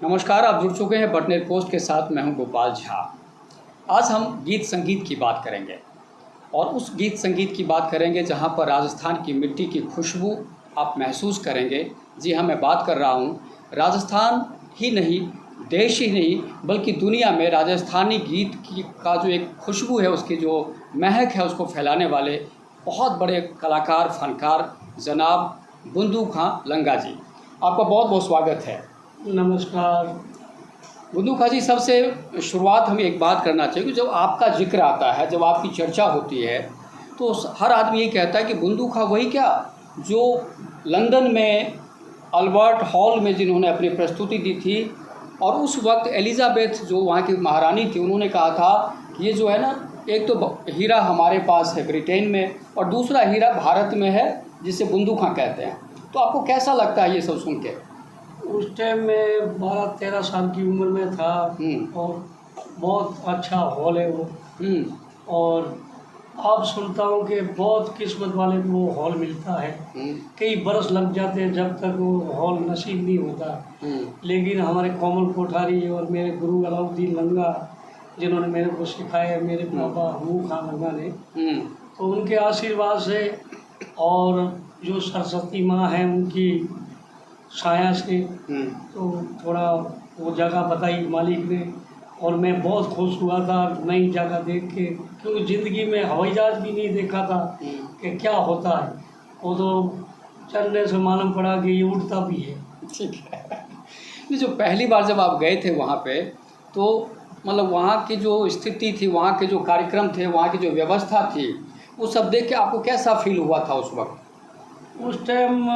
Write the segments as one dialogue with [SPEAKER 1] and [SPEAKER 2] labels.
[SPEAKER 1] नमस्कार, आप जुड़ चुके हैं बटनेर पोस्ट के साथ। मैं हूं गोपाल झा। आज हम गीत संगीत की बात करेंगे और उस गीत संगीत की बात करेंगे जहां पर राजस्थान की मिट्टी की खुशबू आप महसूस करेंगे। जी हाँ, मैं बात कर रहा हूं राजस्थान ही नहीं, देश ही नहीं, बल्कि दुनिया में राजस्थानी गीत की का जो एक खुशबू है, उसकी जो महक है, उसको फैलाने वाले बहुत बड़े कलाकार, फनकार जनाब बुंदू खां लंगा जी। आपका बहुत बहुत स्वागत है।
[SPEAKER 2] नमस्कार।
[SPEAKER 1] बुंदू खां जी, सबसे शुरुआत हमें एक बात करना चाहिए कि जब आपका जिक्र आता है, जब आपकी चर्चा होती है, तो हर आदमी ये कहता है कि बुंदू खां वही क्या जो लंदन में अल्बर्ट हॉल में जिन्होंने अपनी प्रस्तुति दी थी, और उस वक्त एलिज़ाबेथ जो वहाँ की महारानी थी, उन्होंने कहा था कि ये जो है ना, एक तो हीरा हमारे पास है ब्रिटेन में और दूसरा हीरा भारत में है, जिसे बुंदू खां कहते हैं। तो आपको कैसा लगता है ये सब सुन के?
[SPEAKER 2] उस टाइम में 12-13 साल की उम्र में था और बहुत अच्छा हॉल है वो। और अब सुनता हूँ कि बहुत किस्मत वाले को वो हॉल मिलता है। कई बरस लग जाते हैं जब तक वो हॉल नसीब नहीं होता। लेकिन हमारे कोमल कोठारी और मेरे गुरु अलाउद्दीन लंगा, जिन्होंने मेरे को सिखाया, मेरे पापा हमू खां लंगा ने, तो उनके आशीर्वाद से और जो सरस्वती माँ है उनकी छाया से तो थोड़ा वो जगह बताई मालिक ने, और मैं बहुत खुश हुआ था नई जगह देख के, क्योंकि ज़िंदगी में हवाई जहाज़ भी नहीं देखा था कि क्या होता है। वो तो चलने से मालूम पड़ा कि ये उड़ता भी है।
[SPEAKER 1] ठीक है। ये जो पहली बार जब आप गए थे वहाँ पे, तो मतलब वहाँ की जो स्थिति थी, वहाँ के जो कार्यक्रम थे, वहाँ की जो व्यवस्था थी, वो सब देख के आपको कैसा फील हुआ था उस वक्त?
[SPEAKER 2] उस टाइम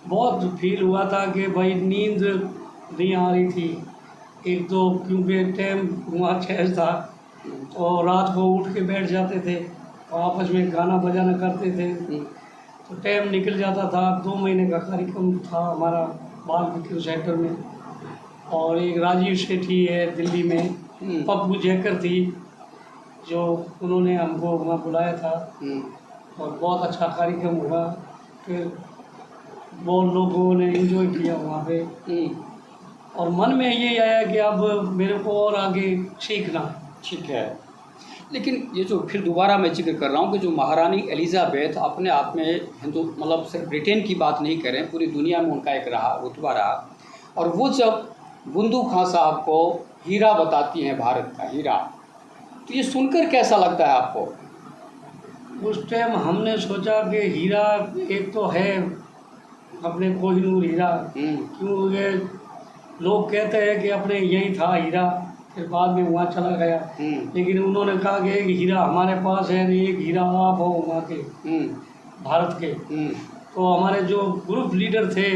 [SPEAKER 2] बहुत फील हुआ था कि भाई नींद नहीं आ रही थी। एक तो क्योंकि टाइम वहाँ चेंज था, तो रात को उठ के बैठ जाते थे और आपस में गाना बजाना करते थे, तो टाइम निकल जाता था। 2 महीने का कार्यक्रम था हमारा बाल विक्र सेंटर में। और एक राजीव सेठी है दिल्ली में, पप्पू जैकर थी, जो उन्होंने हमको वहाँ बुलाया था और बहुत अच्छा कार्यक्रम हुआ। फिर बहुत लोगों ने एंजॉय किया वहाँ पे, और मन में ये आया कि अब मेरे को और आगे सीखना।
[SPEAKER 1] ठीक है, लेकिन ये जो फिर दोबारा मैं जिक्र कर रहा हूँ कि जो महारानी एलिज़ाबेथ अपने आप में हिंदू, मतलब सिर्फ ब्रिटेन की बात नहीं करें, पूरी दुनिया में उनका एक रुतबा रहा, और वो जब बुंदू खां साहब को हीरा बताती हैं, भारत का हीरा, तो ये सुनकर कैसा लगता है आपको?
[SPEAKER 2] उस टाइम हमने सोचा कि हीरा एक तो है अपने कोहिनूर हीरा, क्योंकि लोग कहते हैं कि अपने यही था हीरा, फिर बाद में वहाँ चला गया। लेकिन उन्होंने कहा कि एक हीरा हमारे पास है, एक हीरा आप हो वहाँ के भारत के। तो हमारे जो ग्रुप लीडर थे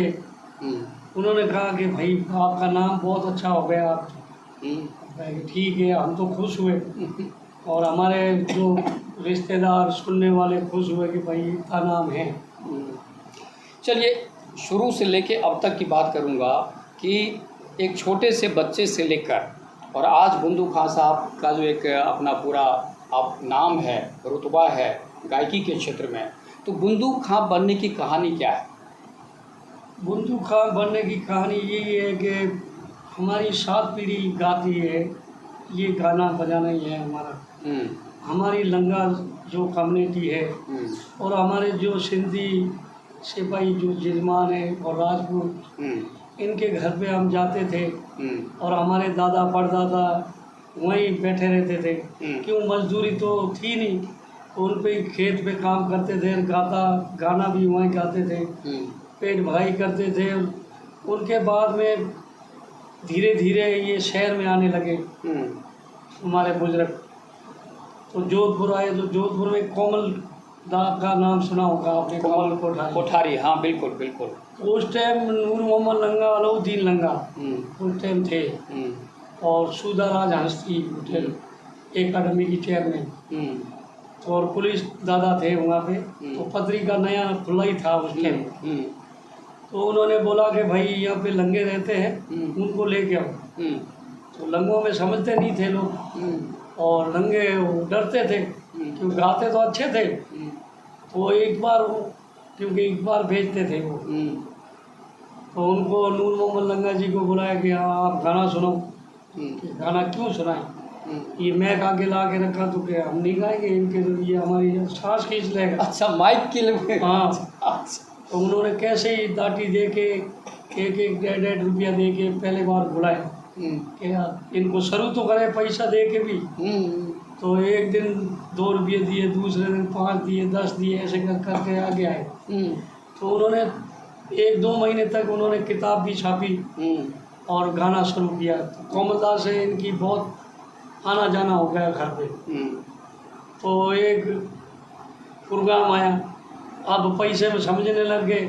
[SPEAKER 2] उन्होंने कहा कि भाई आपका नाम बहुत अच्छा हो गया। आप ठीक है, हम तो खुश हुए और हमारे जो रिश्तेदार सुनने वाले खुश हुए कि भाई इतना नाम है।
[SPEAKER 1] चलिए, शुरू से लेके अब तक की बात करूंगा कि एक छोटे से बच्चे से लेकर और आज बुंदू खां साहब का जो एक अपना पूरा आप नाम है, रुतबा है गायकी के क्षेत्र में, तो बुंदू खां बनने की कहानी क्या है?
[SPEAKER 2] बुंदू खां बनने की कहानी यही है कि हमारी 7 पीढ़ी गाती है, ये गाना बजाना ही है हमारा। हमारी लंगा जो कम्युनिटी है और हमारे जो सिंधी सिपाही जो जजमान है और राजपूत, इनके घर पे हम जाते थे और हमारे दादा परदादा वहीं बैठे रहते थे। क्यों, मजदूरी तो थी नहीं, तो उन पे खेत पे काम करते थे, गाना भी वहीं गाते थे, पेट भराई करते थे। उनके बाद में धीरे धीरे ये शहर में आने लगे हमारे बुजुर्ग। तो जोधपुर आए, तो जोधपुर में कोमल दा का नाम सुना होगा आपने, कोमल
[SPEAKER 1] कोठारी। हाँ, बिल्कुल बिल्कुल।
[SPEAKER 2] उस टाइम नूर मोहम्मद लंगा, अलाउद्दीन लंगा उस टाइम थे, और सुधाराज हंसी होटल एकेडमी की चेयरमैन, और पुलिस दादा थे वहाँ पे। तो पत्रिका नया खुला ही था उस टाइम। तो उन्होंने बोला कि भाई यहाँ पे लंगे रहते हैं, उनको लेके आओ। तो लंगों में समझते नहीं थे लोग, और लंगे डरते थे क्योंकि गाते तो अच्छे थे। तो एक बार क्योंकि एक बार भेजते थे वो, तो उनको नूर मोहम्मद लंगा जी को बुलाया कि आप गाना सुनो। कि गाना क्यों सुनाएं, ये मैक आगे ला के रखा तो क्या हम नहीं गाएंगे, इनके जरिए हमारी सांस खींच लेगा।
[SPEAKER 1] अच्छा, माइक के लिए।
[SPEAKER 2] हाँ।
[SPEAKER 1] अच्छा।
[SPEAKER 2] तो उन्होंने कैसे ही दाटी दे के 1-1 रुपया दे के पहले बार बुलाया कि यार इनको शुरू तो करे पैसा दे के भी। तो एक दिन 2 रुपये दिए, दूसरे दिन 5 दिए, 10 दिए, ऐसे करके आगे आए। तो उन्होंने 1-2 महीने तक उन्होंने किताब भी छापी और गाना शुरू किया। तो कोमलदा से इनकी बहुत आना जाना हो गया घर पे। तो एक प्रोग्राम आया, अब पैसे में समझने लग गए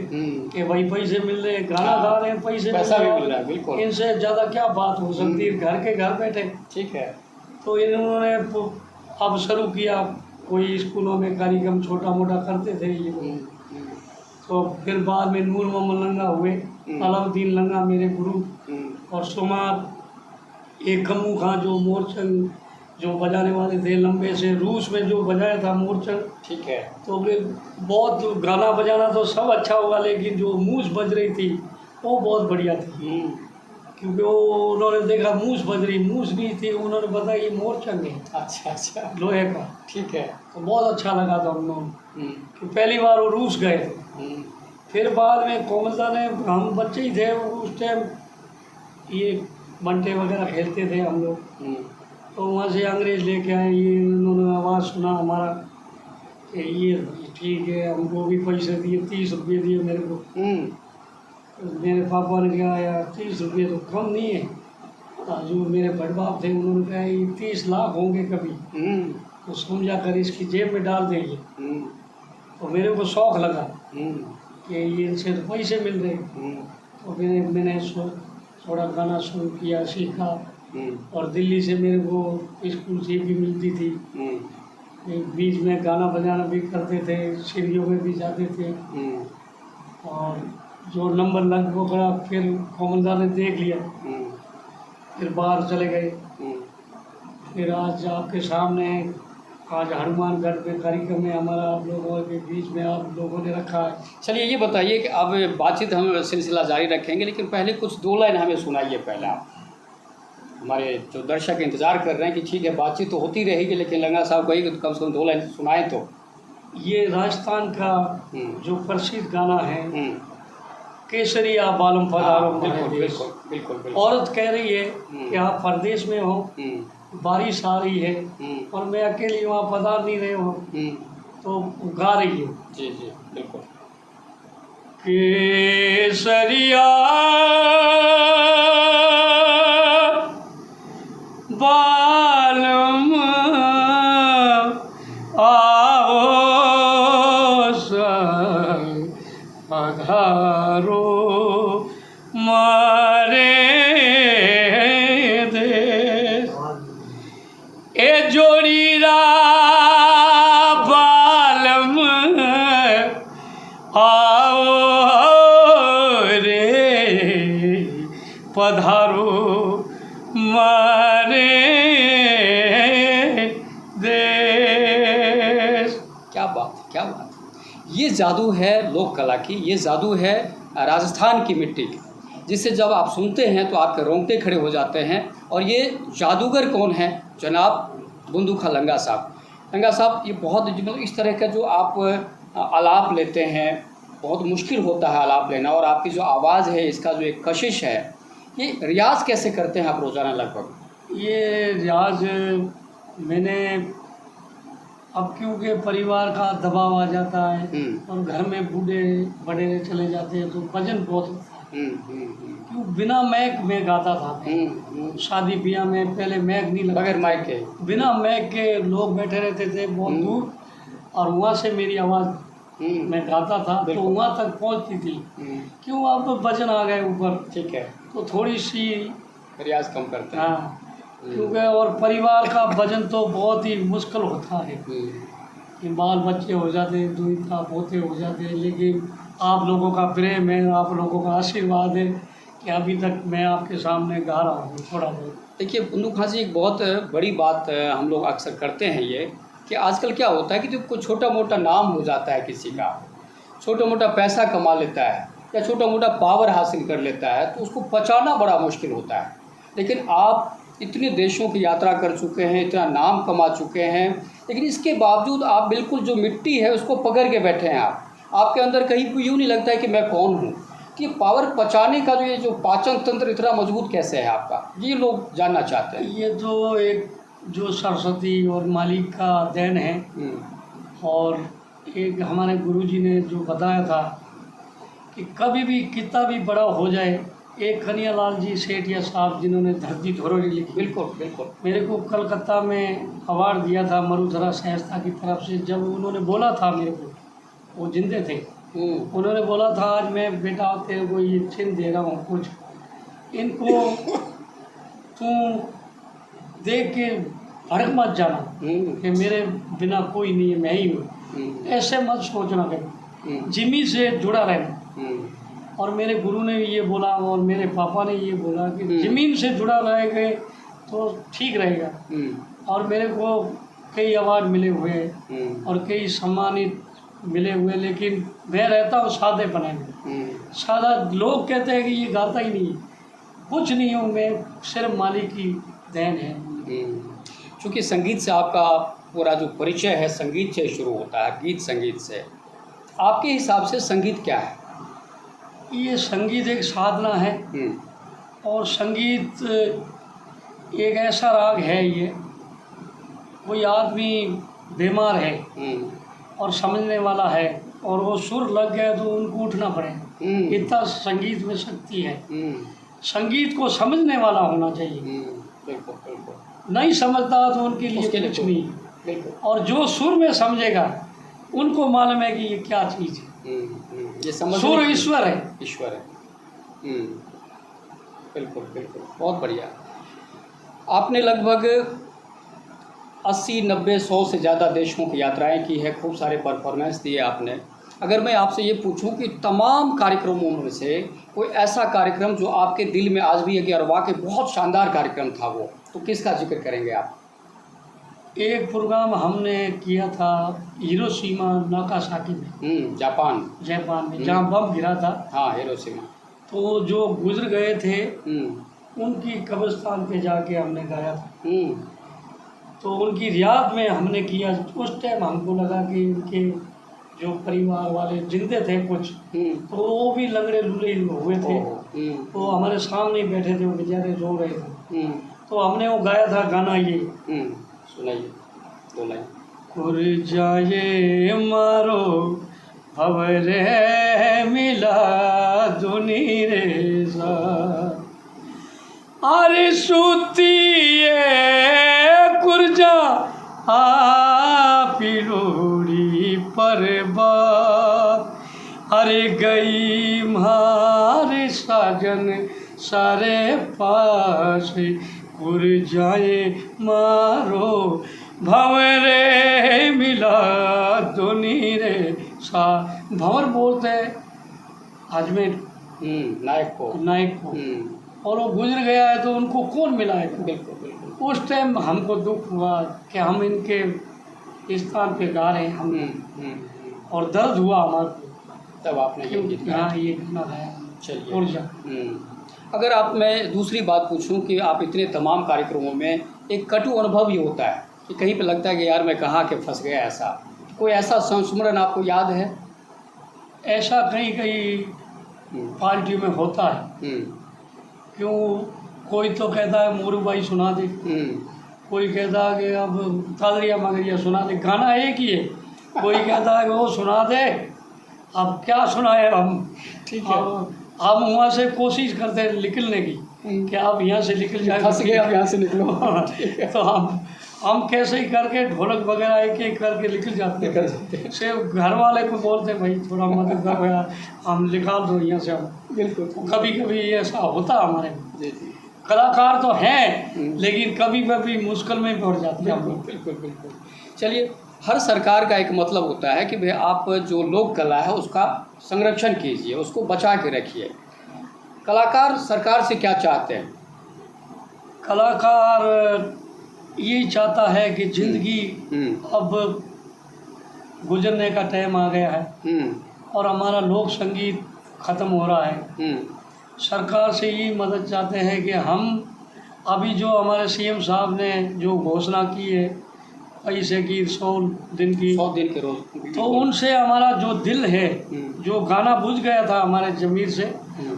[SPEAKER 2] कि भाई पैसे मिल रहे, गाना गा रहे हैं, पैसे
[SPEAKER 1] पैसा
[SPEAKER 2] मिल
[SPEAKER 1] भी
[SPEAKER 2] रहे
[SPEAKER 1] मिल रहा है, बिल्कुल।
[SPEAKER 2] इनसे ज़्यादा क्या बात हो सकती है, घर के घर बैठे।
[SPEAKER 1] ठीक है।
[SPEAKER 2] तो इन्होंने अब शुरू किया, कोई स्कूलों में कार्यक्रम छोटा मोटा करते थे ये। तो फिर बाद में नूर मोहम्मद लंगा हुए, अलाउद्दीन लंगा मेरे गुरु, और शुमार एक गम्मू खां जो मोरचंग जो बजाने वाले थे लंबे से, रूस में जो बजाया था मोरचंग।
[SPEAKER 1] ठीक है।
[SPEAKER 2] तो वे बहुत गाना बजाना तो सब अच्छा हुआ, लेकिन जो मूस बज रही थी वो बहुत बढ़िया थी। क्योंकि वो उन्होंने देखा मूस बज रही, मूस नहीं थी, उन्होंने बताया ये मोरचंग है।
[SPEAKER 1] अच्छा अच्छा,
[SPEAKER 2] लोहे का।
[SPEAKER 1] ठीक है।
[SPEAKER 2] तो बहुत अच्छा लगा था उन लोगों कि पहली बार वो रूस गए थे। फिर बाद में कोमलदा ने, हम बच्चे ही थे उस टाइम, ये बंटे वगैरह खेलते थे हम लोग। तो वहाँ से अंग्रेज़ लेके आए, ये उन्होंने आवाज़ सुना हमारा कि ये ठीक है, हमको भी पैसे दिए, 30 रुपये दिए मेरे को। तो मेरे पापा ने कहा यार 30 रुपये तो कम नहीं है। जो मेरे बड़े बाप थे उन्होंने कहा ये 30 लाख होंगे कभी, तो समझा कर इसकी जेब में डाल देंगे। तो मेरे को शौक़ लगा कि ये इनसे तो पैसे मिल रहे। तो मैंने थोड़ा गाना शुरू किया, सीखा, और दिल्ली से मेरे को स्कूल से भी मिलती थी। बीच में गाना बजाना भी करते थे, सीढ़ियों में भी जाते थे। और जो नंबर लग पकड़ा, फिर कोमलदा ने देख लिया, फिर बाहर चले गए। फिर आज आपके सामने, आज हनुमानगढ़ पे कार्यक्रम में हमारा आप लोगों के बीच में आप लोगों ने रखा है।
[SPEAKER 1] चलिए ये बताइए कि अब बातचीत हम सिलसिला जारी रखेंगे, लेकिन पहले कुछ 2 लाइन हमें सुनाइए। पहले आप, हमारे जो दर्शक इंतज़ार कर रहे हैं कि ठीक है बातचीत तो होती रहेगी, लेकिन लंगा साहब कही तो कम से कम 2 लाइन सुनाएं। तो
[SPEAKER 2] ये राजस्थान का जो प्रसिद्ध गाना है, केसरिया बालम पधारो।
[SPEAKER 1] बिल्कुल।
[SPEAKER 2] औरत कह रही है कि आप परदेश में हो, बारिश आ रही है और मैं अकेली वहाँ पधार नहीं रहे हो, तो गा रही है।
[SPEAKER 1] जी जी बिल्कुल।
[SPEAKER 2] केसरिया बालम आओ पधारो मारे देश, ए जोड़ीरा बालम आओ रे पधारो मारे देश।
[SPEAKER 1] क्या बात है, क्या बात है। ये जादू है लोक कला की, ये जादू है राजस्थान की मिट्टी की, जिसे जब आप सुनते हैं तो आपके रोंगटे खड़े हो जाते हैं। और ये जादूगर कौन है? जनाब बुंदू खां लंगा साहब। लंगा साहब, ये बहुत मतलब इस तरह का जो आप आलाप लेते हैं, बहुत मुश्किल होता है आलाप लेना, और आपकी जो आवाज़ है, इसका जो एक कशिश है, ये रियाज़ कैसे करते हैं आप रोज़ाना लगभग?
[SPEAKER 2] ये रियाज मैंने, अब क्योंकि परिवार का दबाव आ जाता है और घर में बूढ़े बड़े चले जाते हैं, तो वजन बहुत होता है। क्यों बिना मैक में गाता था मैं। शादी ब्याह में पहले मैक नहीं लगा,
[SPEAKER 1] बगैर माइक के,
[SPEAKER 2] बिना मैक के लोग बैठे रहते थे बहुत दूर, और वहाँ से मेरी आवाज़ मैं गाता था तो वहाँ तक पहुँचती थी। क्यों अब तो वजन आ गए ऊपर,
[SPEAKER 1] ठीक है,
[SPEAKER 2] तो थोड़ी सी
[SPEAKER 1] रियाज कम करते हैं।
[SPEAKER 2] हाँ, क्योंकि और परिवार का वजन तो बहुत ही मुश्किल होता है कि बाल बच्चे हो जाते हैं, दूध का पोते हो जाते हैं, लेकिन आप लोगों का प्रेम है, आप लोगों का आशीर्वाद है कि अभी तक मैं आपके सामने गा रहा हूँ थोड़ा बहुत।
[SPEAKER 1] देखिए बुंदू खां जी, एक बहुत बड़ी बात हम लोग अक्सर करते हैं ये, कि आजकल क्या होता है कि जब कोई छोटा मोटा नाम हो जाता है किसी का, छोटा मोटा पैसा कमा लेता है, या छोटा मोटा पावर हासिल कर लेता है तो उसको पचाना बड़ा मुश्किल होता है। लेकिन आप इतने देशों की यात्रा कर चुके हैं, इतना नाम कमा चुके हैं, लेकिन इसके बावजूद आप बिल्कुल जो मिट्टी है उसको पकड़ के बैठे हैं। आपके अंदर कहीं को यूँ नहीं लगता है कि मैं कौन हूँ। कि पावर पचाने का जो पाचन तंत्र इतना मजबूत कैसे है आपका, ये लोग जानना चाहते हैं।
[SPEAKER 2] ये तो एक जो सरस्वती और मालिक का देन है। और एक हमारे गुरुजी ने जो बताया था कि कभी भी कितना भी बड़ा हो जाए, एक कन्हैयालाल जी सेठ या साहब जिन्होंने धरती धरोहर लिखी,
[SPEAKER 1] बिल्कुल बिल्कुल,
[SPEAKER 2] मेरे को कलकत्ता में अवार्ड दिया था मरुधरा संस्था की तरफ से। जब उन्होंने बोला था मेरे को, वो जिंदे थे, उन्होंने बोला था आज मैं बेटा तेरे को ये चिन्ह दे रहा हूँ, कुछ इनको तू देख के भड़क मत जाना कि मेरे बिना कोई नहीं है, मैं ही हूँ, ऐसे मत सोचना कभी, जिमी से जुड़ा रहना। और मेरे गुरु ने ये बोला और मेरे पापा ने ये बोला कि ज़मीन से जुड़ा रहेगा तो ठीक रहेगा। और मेरे को कई अवार्ड मिले हुए और कई सम्मानित मिले हुए, लेकिन मैं रहता हूँ सादे पने में। सादा लोग कहते हैं कि ये गाता ही नहीं, कुछ नहीं हूँ मैं, सिर्फ मालिक की देन है।
[SPEAKER 1] क्योंकि संगीत से आपका पूरा जो परिचय है संगीत से शुरू होता है, गीत संगीत से। आपके हिसाब से संगीत क्या है?
[SPEAKER 2] ये संगीत एक साधना है और संगीत एक ऐसा राग है। ये कोई आदमी बीमार है और समझने वाला है और वो सुर लग गया तो उनको उठना पड़ेगा, इतना संगीत में शक्ति है। संगीत को समझने वाला होना चाहिए,
[SPEAKER 1] बिल्कुल बिल्कुल,
[SPEAKER 2] नहीं समझता तो उनके लिए कुछ नहीं। और जो सुर में समझेगा उनको मालूम है कि ये क्या चीज़ है।
[SPEAKER 1] ये समझ,
[SPEAKER 2] सुर ईश्वर है,
[SPEAKER 1] ईश्वर है। बिल्कुल बिल्कुल, बहुत बढ़िया। आपने लगभग 80, 90, 100 से ज़्यादा देशों की यात्राएं की है, खूब सारे परफॉर्मेंस दिए आपने। अगर मैं आपसे ये पूछूं कि तमाम कार्यक्रमों में से कोई ऐसा कार्यक्रम जो आपके दिल में आज भी है कि अरे वाकई बहुत शानदार कार्यक्रम था वो, तो किसका जिक्र करेंगे आप?
[SPEAKER 2] एक प्रोग्राम हमने किया था हिरोशिमा नागासाकी में, जापान में, जहाँ बम गिरा था।
[SPEAKER 1] हाँ, हिरोशिमा।
[SPEAKER 2] तो जो गुजर गए थे उनकी कब्रिस्तान पे जाके हमने गाया था। तो उनकी याद में हमने किया। उस टाइम हमको लगा कि उनके जो परिवार वाले जिंदे थे कुछ, तो वो भी लंगड़े लूले हुए थे, तो हमारे सामने ही बैठे थे, वो बेचारे रो रहे थे। तो हमने वो गाया था गाना, ये
[SPEAKER 1] सुनाइए, दो लाइन।
[SPEAKER 2] कुर जाए मारो भवरे मिला दुनी रे सा, अरे सुतिए कुरजा पिलोड़ी पर बात, अरे गई मारे साजन सारे पास, कुर जाए मारो भंवरे मिला दुनी रे सा। भंवर बोलते हैं अजमेर
[SPEAKER 1] नायक को, और
[SPEAKER 2] वो गुजर गया है तो उनको कौन मिलाएगा।
[SPEAKER 1] बिल्कुल बिल्कुल।
[SPEAKER 2] उस टाइम हमको दुख हुआ कि हम इनके स्थान पे गा रहे हैं हम, और दर्द हुआ हमारे को।
[SPEAKER 1] तब आपने ये गीत गाया?
[SPEAKER 2] हाँ, ये गाना गाया।
[SPEAKER 1] चलिए,
[SPEAKER 2] ऊर्जा।
[SPEAKER 1] अगर आप, मैं दूसरी बात पूछूं कि आप इतने तमाम कार्यक्रमों में एक कटु अनुभव ही होता है कि कहीं पे लगता है कि यार मैं कहाँ के फंस गया, ऐसा कोई ऐसा संस्मरण आपको याद है?
[SPEAKER 2] ऐसा कहीं कहीं पार्टी में होता है। क्यों, कोई तो कहता है मोरू भाई सुना दे, कोई कहता है कि अब तादरिया मगरिया सुना दे, गाना एक ही है। कोई कहता है कि वो सुना दे, अब क्या सुनाए हम।
[SPEAKER 1] ठीक है,
[SPEAKER 2] हम वहाँ से कोशिश करते हैं निकलने की कि आप यहाँ से निकल जाए,
[SPEAKER 1] फंस गए, अब यहाँ से निकलो।
[SPEAKER 2] तो हम कैसे ही करके ढोलक वगैरह एक एक करके निकल जाते हैं। सिर्फ घर वाले को बोलते भाई थोड़ा मदद करो यार, हम निकाल दो यहाँ से हम।
[SPEAKER 1] बिल्कुल,
[SPEAKER 2] कभी कभी ऐसा होता है हमारे में।
[SPEAKER 1] जी जी,
[SPEAKER 2] कलाकार तो हैं लेकिन कभी कभी मुश्किल में पड़ जाते हैं।
[SPEAKER 1] बिल्कुल बिल्कुल। चलिए, हर सरकार का एक मतलब होता है कि भाई आप जो लोक कला है उसका संरक्षण कीजिए, उसको बचा के रखिए। कलाकार सरकार से क्या चाहते हैं?
[SPEAKER 2] कलाकार यही चाहता है कि जिंदगी अब गुजरने का टाइम आ गया है और हमारा लोक संगीत ख़त्म हो रहा है। सरकार से यही मदद चाहते हैं कि हम अभी जो हमारे सीएम साहब ने जो घोषणा की है पैसे की 100 दिन के
[SPEAKER 1] रोज,
[SPEAKER 2] तो उनसे हमारा जो दिल है, जो गाना बुझ गया था हमारे ज़मीर से,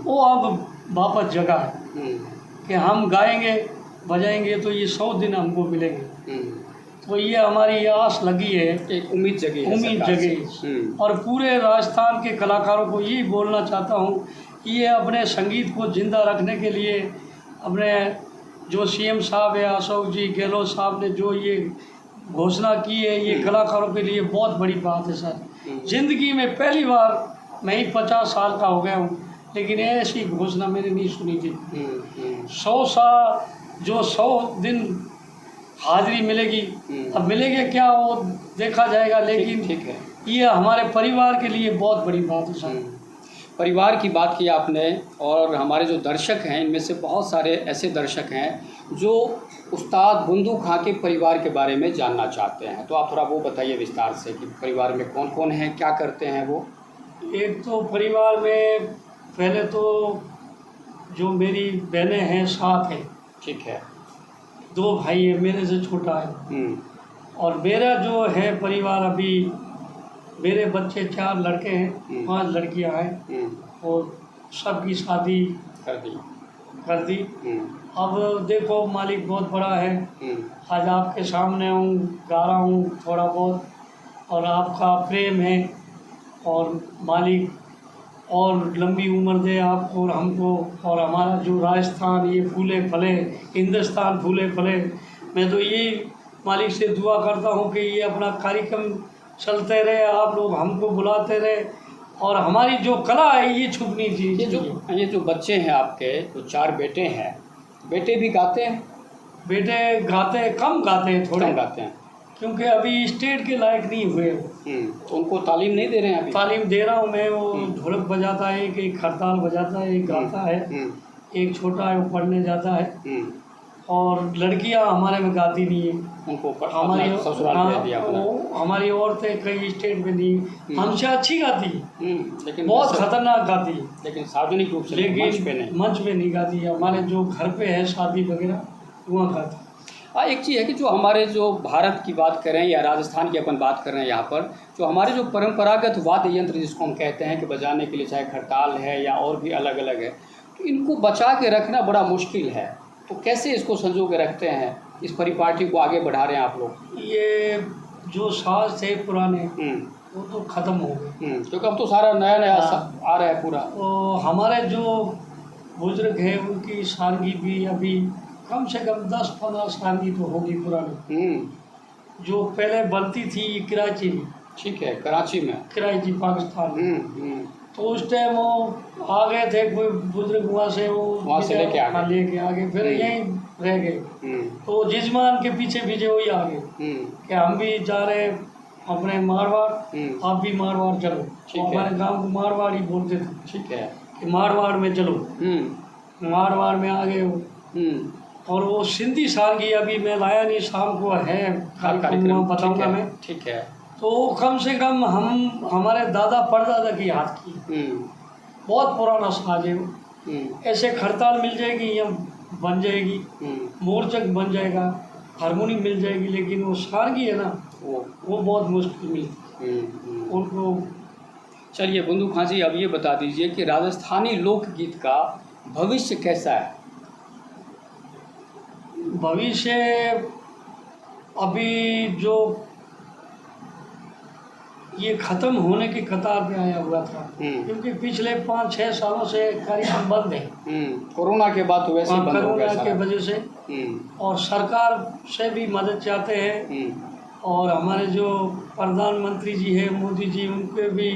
[SPEAKER 2] वो अब वापस जगा है कि हम गाएंगे बजाएंगे तो ये 100 दिन हमको मिलेंगे। तो ये हमारी आस लगी है,
[SPEAKER 1] एक उम्मीद जगी
[SPEAKER 2] और पूरे राजस्थान के कलाकारों को यही बोलना चाहता हूँ कि ये अपने संगीत को जिंदा रखने के लिए अपने जो सीएम साहब है अशोक जी गहलोत साहब ने जो ये घोषणा की है, ये कलाकारों के लिए बहुत बड़ी बात है सर। ज़िंदगी में पहली बार, मैं ही 50 साल का हो गया हूँ, लेकिन ऐसी घोषणा मैंने नहीं सुनी थी। 100 दिन हाजिरी मिलेगी, अब मिलेगी क्या वो देखा जाएगा, लेकिन
[SPEAKER 1] ठीक है,
[SPEAKER 2] ये हमारे परिवार के लिए बहुत बड़ी बात है सर।
[SPEAKER 1] परिवार की बात की आपने, और हमारे जो दर्शक हैं इनमें से बहुत सारे ऐसे दर्शक हैं जो उस्ताद बुंदू खां के परिवार के बारे में जानना चाहते हैं, तो आप थोड़ा वो बताइए विस्तार से कि परिवार में कौन कौन है, क्या करते हैं वो।
[SPEAKER 2] एक तो परिवार में पहले तो जो मेरी बहनें हैं 7 हैं,
[SPEAKER 1] ठीक है,
[SPEAKER 2] 2 भाई है, मेरे से छोटा है, और मेरा जो है परिवार अभी मेरे बच्चे 4 लड़के हैं, 5 लड़कियां हैं, और सबकी शादी कर दी। अब देखो मालिक बहुत बड़ा है, आज आपके सामने हूँ, गा रहा हूँ थोड़ा बहुत, और आपका प्रेम है, और मालिक और लंबी उम्र दे आपको और हमको, और हमारा जो राजस्थान ये फूले फले, हिंदुस्तान फूले फले। मैं तो यही मालिक से दुआ करता हूँ कि ये अपना कार्यक्रम चलते रहे, आप लोग हमको बुलाते रहे, और हमारी जो कला है ये छुपनी चाहिए।
[SPEAKER 1] ये जो बच्चे हैं आपके, जो 4 बेटे हैं, बेटे भी गाते हैं?
[SPEAKER 2] बेटे गाते हैं, कम गाते हैं, थोड़े
[SPEAKER 1] गाते हैं,
[SPEAKER 2] क्योंकि अभी स्टेट के लायक नहीं हुए।
[SPEAKER 1] तो उनको तालीम नहीं दे रहे हैं अभी?
[SPEAKER 2] तालीम दे रहा हूँ मैं, वो ढोलक बजाता है, एक खरताल बजाता है, एक गाता है, एक छोटा है वो पढ़ने जाता है, और लड़कियां हमारे में गाती नहीं है,
[SPEAKER 1] उनको
[SPEAKER 2] हमारी
[SPEAKER 1] ससुराल दिया
[SPEAKER 2] हमारी औरतें कई स्टेट में नहीं, हमसे अच्छी गाती है,
[SPEAKER 1] लेकिन
[SPEAKER 2] बहुत खतरनाक गाती है,
[SPEAKER 1] लेकिन सार्वजनिक रूप से
[SPEAKER 2] मंच पे नहीं गाती है। हमारे जो घर पे है शादी वगैरह वहाँ गाती है।
[SPEAKER 1] एक चीज़ है कि जो हमारे जो भारत की बात करें या राजस्थान की अपन बात कर रहे हैं, यहाँ पर जो हमारे जो परंपरागत वाद्य यंत्र जिसको हम कहते हैं कि बजाने के लिए, चाहे खरताल है या और भी अलग अलग है, तो इनको बचा के रखना बड़ा मुश्किल है। तो कैसे इसको संजो के रखते हैं, इस परिपाटी को आगे बढ़ा रहे हैं आप लोग?
[SPEAKER 2] ये जो साज थे पुराने वो तो ख़त्म हो गए,
[SPEAKER 1] क्योंकि अब तो सारा नया नया आ रहा है पूरा।
[SPEAKER 2] तो हमारे जो बुजुर्ग हैं उनकी सादगी भी अभी कम से कम 10-15 साल की तो होगी पुरानी, जो पहले बनती थी कराची में।
[SPEAKER 1] ठीक है, कराची में,
[SPEAKER 2] कराची पाकिस्तान में। तो उस टाइम वो आ गए थे, कोई बुजुर्ग वहाँ से लेके आ गए, फिर यहीं रह गए। तो जिजमान के पीछे वही आ गए कि हम भी जा रहे अपने मारवाड़, आप भी मारवाड़ चलो। तो हमारे गांव को मारवाड़ ही बोलते थे, ठीक है, कि मारवाड़ में चलो। मारवाड़ में आ गए वो, और वो सिंधी सादगी अभी मैं लाया नहीं, शाम को है कार्यक्रम बताऊंगा मैं,
[SPEAKER 1] ठीक है।
[SPEAKER 2] तो कम से कम हम हमारे दादा परदादा की याद की, बहुत पुराना साज है वो। ऐसे खरताल मिल जाएगी या बन जाएगी, मोरचक बन जाएगा, हारमोनी मिल जाएगी, लेकिन वो सादगी है ना वो बहुत मुश्किल मिलती उनको।
[SPEAKER 1] चलिए बुंदू खां जी, अब ये बता दीजिए कि राजस्थानी लोकगीत का भविष्य कैसा है?
[SPEAKER 2] भविष्य अभी जो ये ख़त्म होने की कतार पे आया हुआ था, क्योंकि पिछले 5-6 सालों से कार्यक्रम बंद है,
[SPEAKER 1] कोरोना के बाद तो वैसे बंद हो गया
[SPEAKER 2] कोरोना के वजह से, और सरकार से भी मदद चाहते हैं, और हमारे जो प्रधानमंत्री जी हैं मोदी जी, उनके भी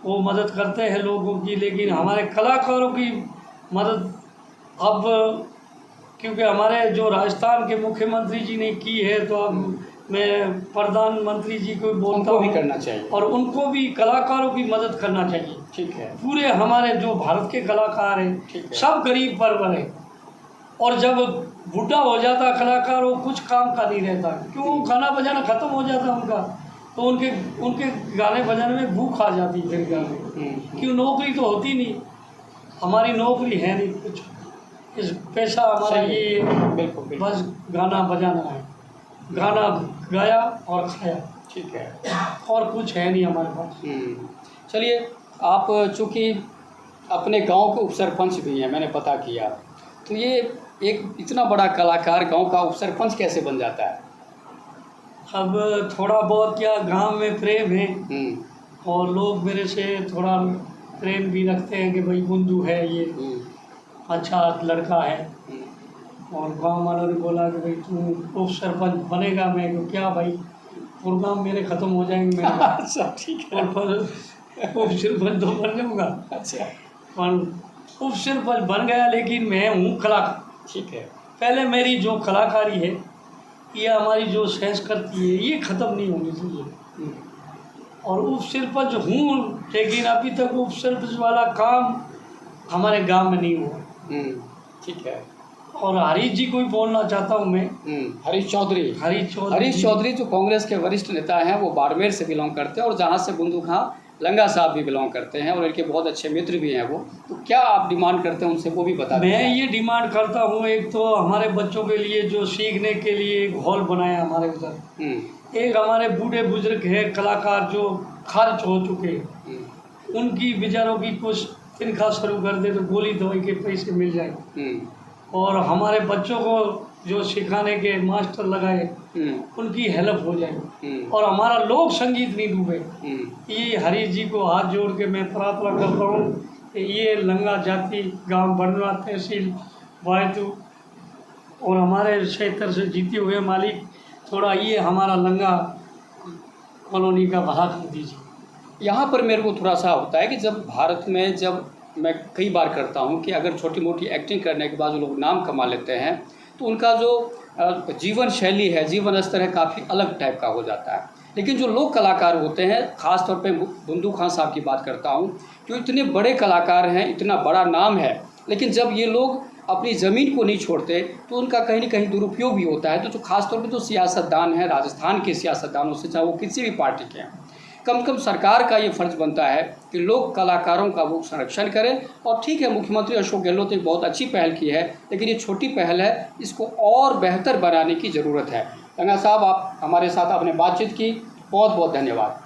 [SPEAKER 2] वो मदद करते हैं लोगों की, लेकिन हमारे कलाकारों की मदद अब, क्योंकि हमारे जो राजस्थान के मुख्यमंत्री जी ने की है, तो अब मैं प्रधानमंत्री जी को बोलता हूँ
[SPEAKER 1] भी करना चाहिए, और
[SPEAKER 2] उनको भी कलाकारों की मदद करना चाहिए।
[SPEAKER 1] ठीक है,
[SPEAKER 2] पूरे हमारे जो भारत के कलाकार हैं सब गरीब परवर हैं, और जब बूढ़ा हो जाता कलाकार वो कुछ काम का नहीं रहता, क्यों गाना बजाना ख़त्म हो जाता उनका, तो उनके उनके गाने बजाने में भूख आ जाती फिर गाने, क्यों नौकरी तो होती नहीं, हमारी नौकरी है नहीं कुछ, इस पैसा हमारा ये
[SPEAKER 1] बिल्कुल
[SPEAKER 2] बस गाना बजाना है, गाना गाया और खाया,
[SPEAKER 1] ठीक है,
[SPEAKER 2] और कुछ है नहीं हमारे पास।
[SPEAKER 1] चलिए, आप चूँकि अपने गांव के उपसरपंच भी हैं, मैंने पता किया, तो ये एक इतना बड़ा कलाकार गांव का उपसरपंच कैसे बन जाता है?
[SPEAKER 2] अब थोड़ा बहुत क्या गांव में प्रेम है, और लोग मेरे से थोड़ा प्रेम भी रखते हैं कि भाई बंधु है ये, अच्छा लड़का है, और गांव वालों ने बोला कि भाई तू उप सरपंच बनेगा। मैं तो क्या भाई, प्रोग्राम मेरे ख़त्म हो जाएंगे मेरे
[SPEAKER 1] अच्छा, ठीक है,
[SPEAKER 2] और उप सरपंच तो बन जाऊँगा।
[SPEAKER 1] अच्छा,
[SPEAKER 2] पर उप सरपंच बन गया, लेकिन मैं हूँ कलाकार।
[SPEAKER 1] ठीक है,
[SPEAKER 2] पहले मेरी जो कलाकारी है, ये हमारी जो संस्कृति है, ये ख़त्म नहीं होनी चाहिए। और उप सरपंच हूँ, लेकिन अभी तक उप सरपंच वाला काम हमारे गांव में नहीं हुआ।
[SPEAKER 1] ठीक है।
[SPEAKER 2] और हरीश जी को भी बोलना चाहता हूँ मैं।
[SPEAKER 1] हरीश चौधरी, हरीश चौधरी जो कांग्रेस के वरिष्ठ नेता हैं, वो बाड़मेर से बिलोंग करते हैं, और जहाँ से बंधु खां लंगा साहब भी बिलोंग करते हैं, और इनके बहुत अच्छे मित्र भी हैं वो। तो क्या आप डिमांड करते हैं उनसे, वो भी बता दें।
[SPEAKER 2] मैं ये डिमांड करता हूँ, एक तो हमारे बच्चों के लिए जो सीखने के लिए एक हॉल बनाया हमारे उधर, एक हमारे बूढ़े बुजुर्ग है कलाकार जो खारिज हो चुके हैं, उनकी बेचारों की कुछ तनख्वाह शुरू कर दे तो गोली दवाई के पैसे मिल जाए। और हमारे बच्चों को जो सिखाने के मास्टर लगाए, उनकी हेल्प हो जाए, और हमारा लोक संगीत नहीं डूबे। ये हरीश जी को हाथ जोड़ के मैं प्रार्थना करता हूँ कि ये लंगा जाति गांव बड़नवा तहसील वायतू और हमारे क्षेत्र से जीते हुए मालिक, थोड़ा ये हमारा लंगा कॉलोनी का भला कर दीजिए।
[SPEAKER 1] यहाँ पर मेरे को थोड़ा सा होता है कि जब भारत में, जब मैं कई बार करता हूँ कि अगर छोटी मोटी एक्टिंग करने के बाद जो लोग नाम कमा लेते हैं, तो उनका जो जीवन शैली है, जीवन स्तर है, काफ़ी अलग टाइप का हो जाता है। लेकिन जो लोग कलाकार होते हैं, ख़ास तौर पे बंधु खां साहब की बात करता हूँ, जो इतने बड़े कलाकार हैं, इतना बड़ा नाम है, लेकिन जब ये लोग अपनी ज़मीन को नहीं छोड़ते तो उनका कहीं ना कहीं दुरुपयोग भी होता है। तो जो खासतौर पे जो सियासतदान हैं, राजस्थान के सियासतदानों से, चाहे वो किसी भी पार्टी के हैं, कम से कम सरकार का ये फ़र्ज़ बनता है कि लोग कलाकारों का वो संरक्षण करें। और ठीक है, मुख्यमंत्री अशोक गहलोत ने बहुत अच्छी पहल की है, लेकिन ये छोटी पहल है, इसको और बेहतर बनाने की ज़रूरत है। लंगा साहब, आप हमारे साथ आपने बातचीत की, बहुत बहुत धन्यवाद।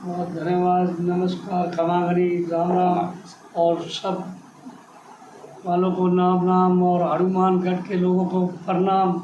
[SPEAKER 2] बहुत धन्यवाद, नमस्कार, खमागनी, राम राम, और सब वालों को नाम नाम, और हनुमानगढ़ के लोगों को प्रणाम।